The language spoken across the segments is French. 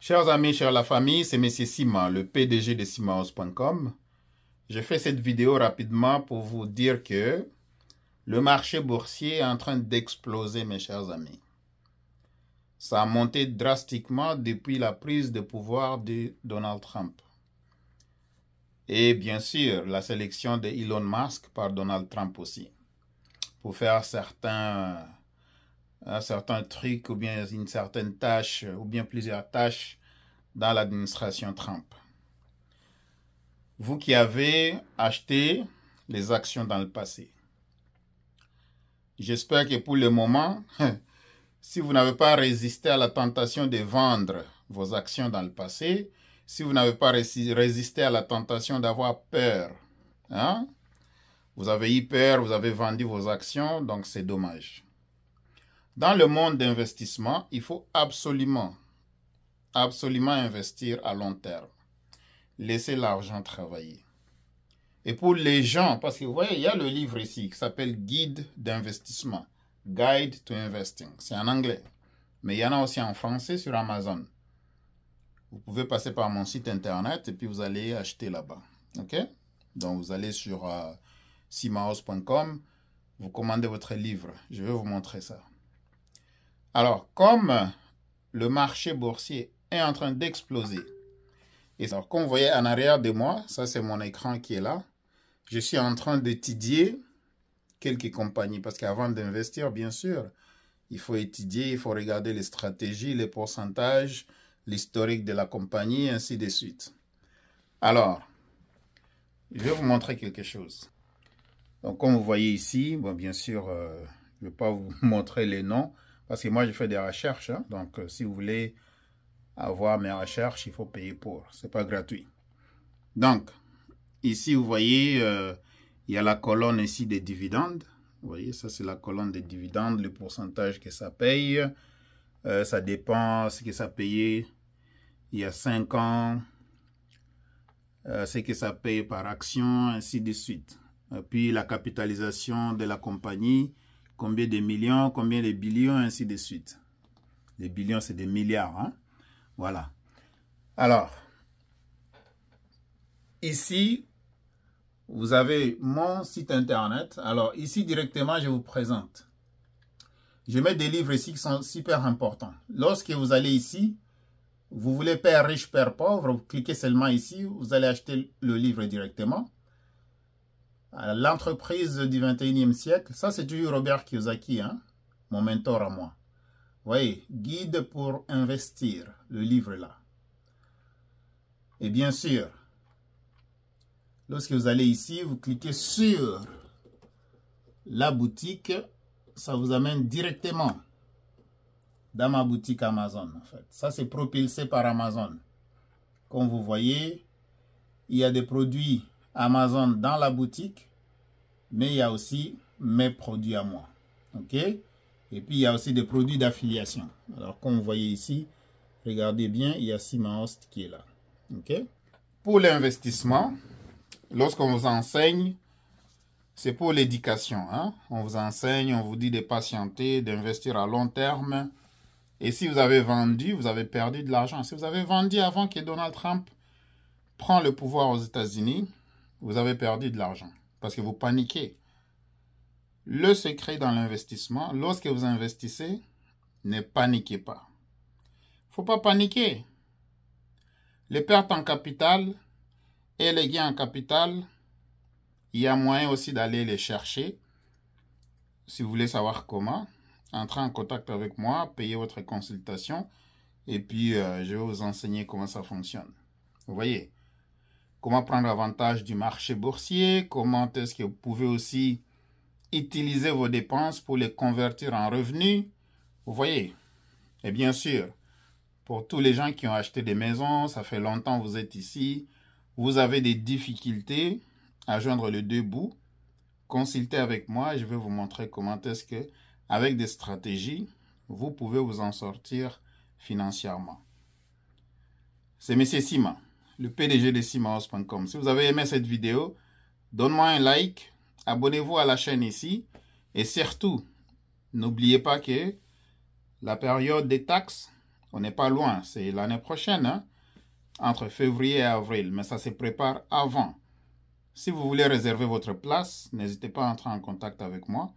Chers amis, chers la famille, c'est M. Sima, le PDG de simahouse.com. Je fais cette vidéo rapidement pour vous dire que le marché boursier est en train d'exploser, mes chers amis. Ça a monté drastiquement depuis la prise de pouvoir de Donald Trump. Et bien sûr, la sélection de Elon Musk par Donald Trump aussi. Pour faire certains trucs ou bien une certaine tâche ou bien plusieurs tâches dans l'administration Trump. Vous qui avez acheté les actions dans le passé, j'espère que pour le moment, si vous n'avez pas résisté à la tentation de vendre vos actions dans le passé, si vous n'avez pas résisté à la tentation d'avoir peur, vous avez eu peur, vous avez vendu vos actions, donc c'est dommage. Dans le monde d'investissement, il faut absolument investir à long terme. Laissez l'argent travailler. Et pour les gens, parce que vous voyez, il y a le livre ici qui s'appelle Guide d'investissement. Guide to Investing. C'est en anglais. Mais il y en a aussi en français sur Amazon. Vous pouvez passer par mon site internet et puis vous allez acheter là-bas. OK? Donc vous allez sur simahouse.com, vous commandez votre livre. Je vais vous montrer ça. Alors, comme le marché boursier est en train d'exploser, et alors, comme vous voyez en arrière de moi, ça c'est mon écran qui est là, je suis en train d'étudier quelques compagnies, parce qu'avant d'investir, bien sûr, il faut étudier, il faut regarder les stratégies, les pourcentages, l'historique de la compagnie, ainsi de suite. Alors, je vais vous montrer quelque chose. Donc, comme vous voyez ici, bon, bien sûr, je ne vais pas vous montrer les noms, parce que moi, je fais des recherches. Donc, si vous voulez avoir mes recherches, il faut payer pour. Ce n'est pas gratuit. Donc, ici, vous voyez, il y a la colonne ici des dividendes. Vous voyez, ça, c'est la colonne des dividendes, le pourcentage que ça paye. Ça dépend ce que ça payait il y a 5 ans, ce que ça paye par action, ainsi de suite. Et puis, la capitalisation de la compagnie, combien de millions, combien de billions, ainsi de suite. Les billions, c'est des milliards. Voilà. Alors, ici, vous avez mon site internet. Alors, ici, directement, je vous présente. Je mets des livres ici qui sont super importants. Lorsque vous allez ici, vous voulez Père riche, Père pauvre, vous cliquez seulement ici, vous allez acheter le livre directement. L'entreprise du 21e siècle, ça c'est toujours Robert Kiyosaki, mon mentor à moi. Vous voyez, guide pour investir, le livre là. Et bien sûr, lorsque vous allez ici, vous cliquez sur la boutique, ça vous amène directement dans ma boutique Amazon en fait. Ça c'est propulsé par Amazon. Comme vous voyez, il y a des produits Amazon dans la boutique, mais il y a aussi mes produits à moi. OK? Et puis il y a aussi des produits d'affiliation. Alors comme vous voyez ici, regardez bien, il y a Simahouse qui est là. OK? Pour l'investissement, lorsqu'on vous enseigne, c'est pour l'éducation. On vous enseigne, on vous dit de patienter, d'investir à long terme. Et si vous avez vendu, vous avez perdu de l'argent. Si vous avez vendu avant que Donald Trump prenne le pouvoir aux États-Unis, vous avez perdu de l'argent parce que vous paniquez. Le secret dans l'investissement, lorsque vous investissez, ne paniquez pas. Il ne faut pas paniquer. Les pertes en capital et les gains en capital, il y a moyen aussi d'aller les chercher. Si vous voulez savoir comment, entrez en contact avec moi, payez votre consultation et puis je vais vous enseigner comment ça fonctionne. Vous voyez, comment prendre avantage du marché boursier, comment est-ce que vous pouvez aussi utiliser vos dépenses pour les convertir en revenus. Vous voyez, et bien sûr, pour tous les gens qui ont acheté des maisons, ça fait longtemps que vous êtes ici, vous avez des difficultés à joindre les deux bouts, consultez avec moi et je vais vous montrer comment est-ce que, avec des stratégies, vous pouvez vous en sortir financièrement. C'est M. Sima, le PDG de simahouse.com. Si vous avez aimé cette vidéo, donnez-moi un like, abonnez-vous à la chaîne ici et surtout, n'oubliez pas que la période des taxes, On n'est pas loin, c'est l'année prochaine, hein, entre février et avril, mais ça se prépare avant. Si vous voulez réserver votre place, n'hésitez pas à entrer en contact avec moi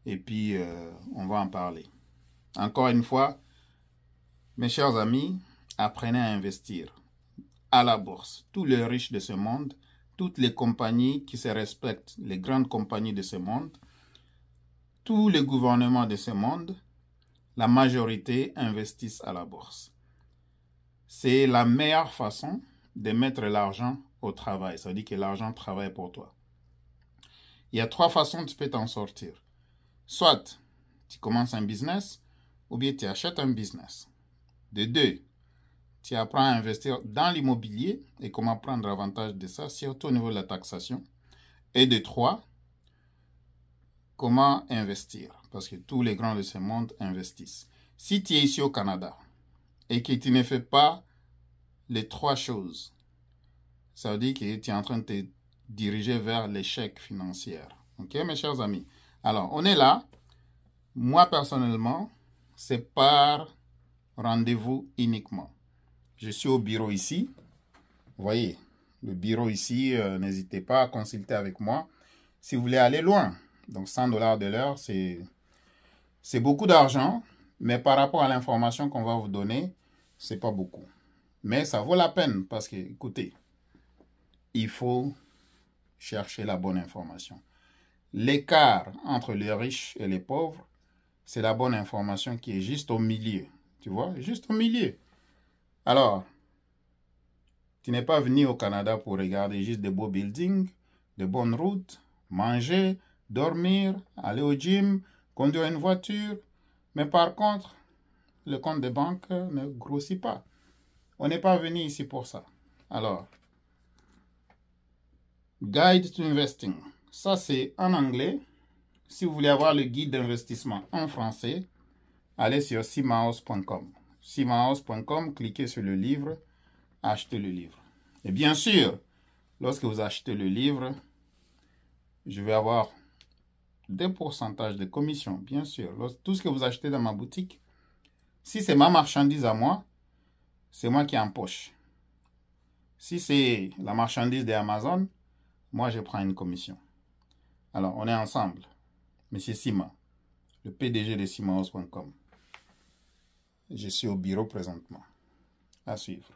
et puis on va en parler. Encore une fois, mes chers amis, apprenez à investir à la bourse. Tous les riches de ce monde, toutes les compagnies qui se respectent, les grandes compagnies de ce monde, tous les gouvernements de ce monde, la majorité investissent à la bourse. C'est la meilleure façon de mettre l'argent au travail. Ça veut dire que l'argent travaille pour toi. Il y a 3 façons tu peux t'en sortir. Soit tu commences un business, ou bien tu achètes un business. De 2, tu apprends à investir dans l'immobilier et comment prendre avantage de ça, surtout au niveau de la taxation. Et de 3, comment investir, parce que tous les grands de ce monde investissent. Si tu es ici au Canada et que tu ne fais pas les 3 choses, ça veut dire que tu es en train de te diriger vers l'échec financier. Ok, mes chers amis? Alors, on est là. Moi, personnellement, c'est par rendez-vous uniquement. Je suis au bureau ici. Vous voyez, le bureau ici, n'hésitez pas à consulter avec moi si vous voulez aller loin. Donc, 100 $ de l'heure, c'est beaucoup d'argent, mais par rapport à l'information qu'on va vous donner, c'est pas beaucoup. Mais ça vaut la peine parce que, écoutez, il faut chercher la bonne information. L'écart entre les riches et les pauvres, c'est la bonne information qui est juste au milieu. Tu vois, juste au milieu. Alors, tu n'es pas venu au Canada pour regarder juste des beaux buildings, de bonnes routes, manger, dormir, aller au gym, conduire une voiture. Mais par contre, le compte de banque ne grossit pas. On n'est pas venu ici pour ça. Alors, Guide to Investing. Ça, c'est en anglais. Si vous voulez avoir le guide d'investissement en français, allez sur simaos.com. simaos.com, cliquez sur le livre, achetez le livre. Et bien sûr, lorsque vous achetez le livre, je vais avoir des pourcentages de commission, bien sûr. Tout ce que vous achetez dans ma boutique, si c'est ma marchandise à moi, c'est moi qui empoche. Si c'est la marchandise d'Amazon, moi je prends une commission. Alors, on est ensemble. Monsieur Sima, le PDG de simaos.com. Je suis au bureau présentement. À suivre.